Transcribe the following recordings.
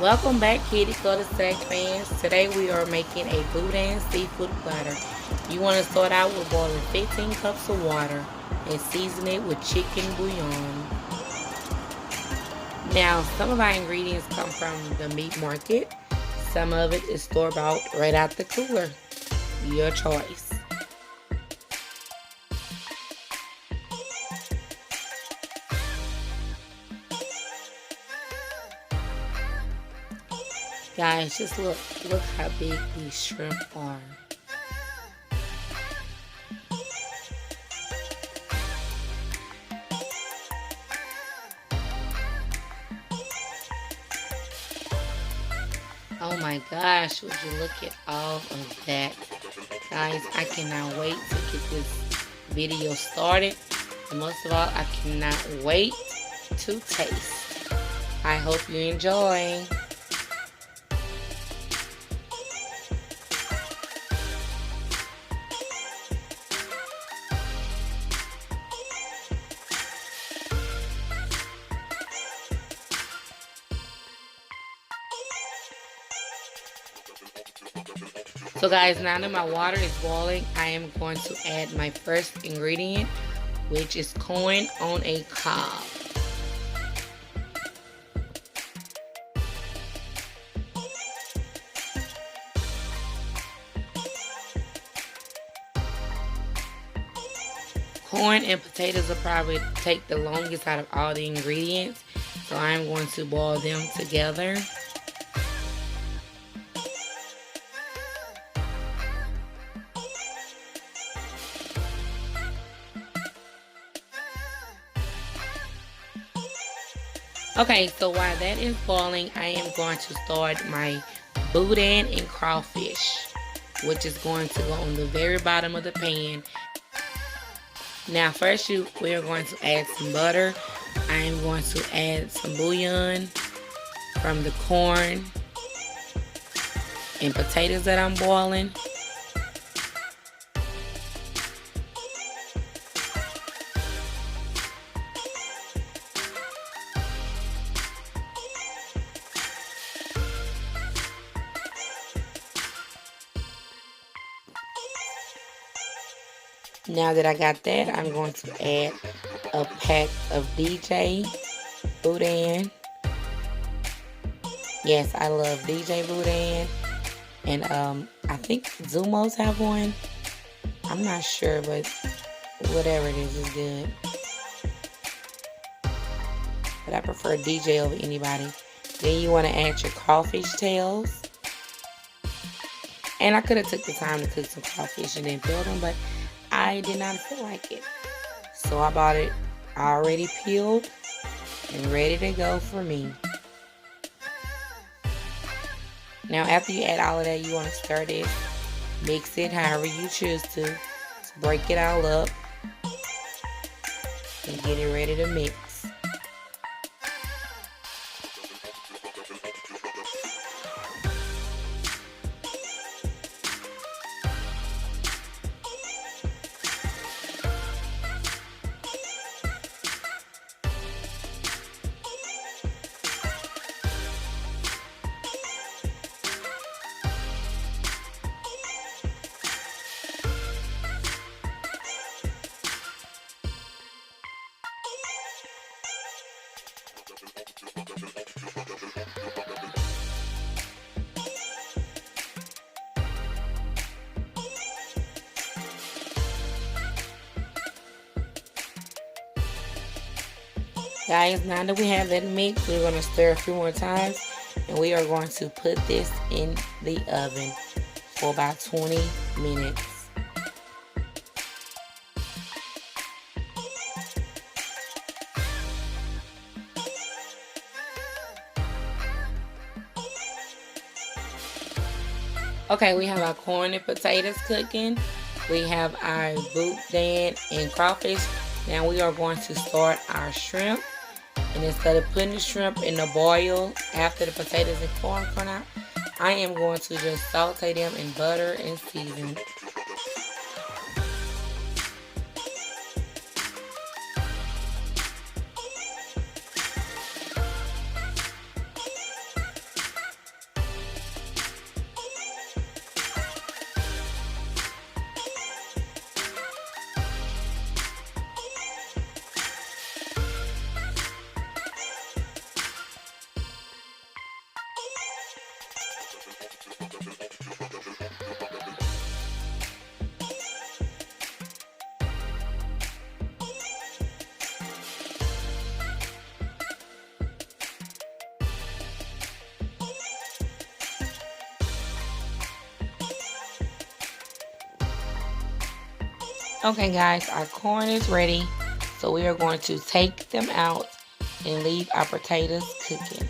Welcome back, Kiddie Cul-De-Sac fans. Today we are making a Boudin seafood platter. You want to start out with boiling 15 cups of water and season it with chicken bouillon. Now, some of our ingredients come from the meat market. Some of it is store-bought right out the cooler. Your choice. Guys, just look how big these shrimp are. Oh my gosh, would you look at all of that. Guys, I cannot wait to get this video started. And most of all, I cannot wait to taste. I hope you enjoy. So guys, now that my water is boiling, I am going to add my first ingredient, which is corn on a cob. Corn and potatoes will probably take the longest out of all the ingredients, so I'm going to boil them together. Okay, so while that is boiling, I am going to start my Boudin and Crawfish, which is going to go on the very bottom of the pan. Now first we are going to add some butter. I am going to add some bouillon from the corn and potatoes that I'm boiling. Now that I got that, I'm going to add a pack of DJ Boudin. Yes, I love DJ Boudin. And I think Zumos have one. I'm not sure, but whatever it is good. But I prefer DJ over anybody. Then you want to add your crawfish tails. And I could have took the time to cook some crawfish and then peel them, but I did not feel like it. So I bought it already peeled and ready to go for me. Now after you add all of that, you want to stir this. Mix it however you choose to. Break it all up and get it ready to mix. Guys, now that we have that mix, we're going to stir a few more times, and we are going to put this in the oven for about 20 minutes. Okay, we have our corn and potatoes cooking. We have our Boudin and crawfish. Now we are going to start our shrimp. And instead of putting the shrimp in the boil after the potatoes and corn come out, I am going to just saute them in butter and season. Okay guys, our corn is ready. So we are going to take them out and leave our potatoes cooking.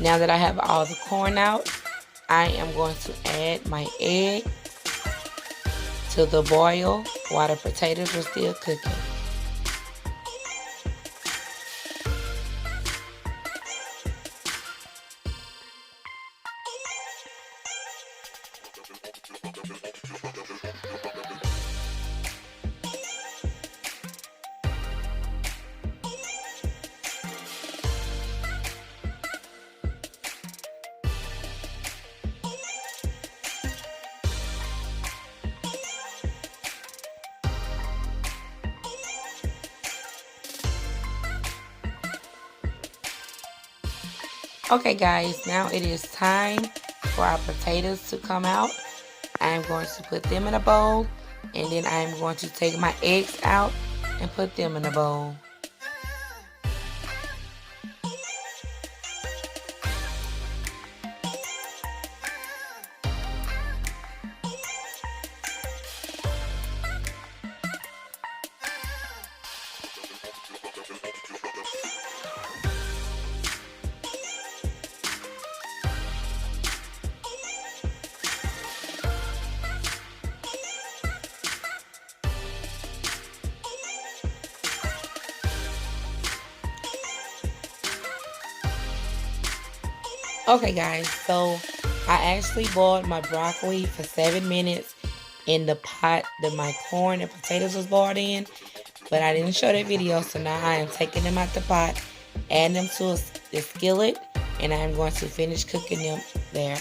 Now that I have all the corn out, I am going to add my egg to the boil while the potatoes are still cooking. Okay guys, now it is time for our potatoes to come out. I'm going to put them in a bowl, and then I'm going to take my eggs out and put them in a bowl. Okay guys, so I actually boiled my broccoli for 7 minutes in the pot that my corn and potatoes was boiled in, but I didn't show that video, so now I am taking them out the pot, adding them to the skillet, and I'm going to finish cooking them there.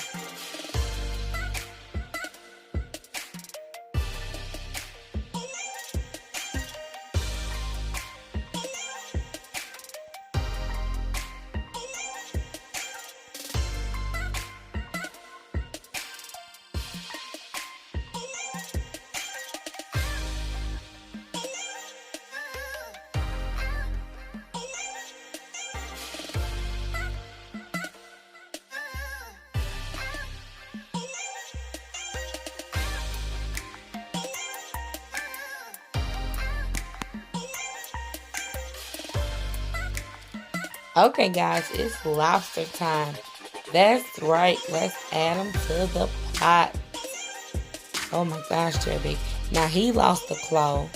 Okay guys, it's lobster time. That's right, let's add them to the pot. Oh my gosh, they're big. Now he lost the claw,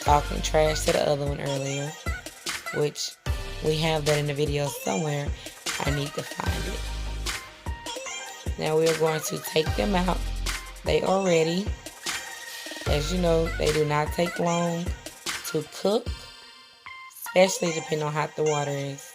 talking trash to the other one earlier, which we have that in the video somewhere. I need to find it. Now we are going to take them out. They are ready. As you know, they do not take long to cook, especially depending on how hot the water is.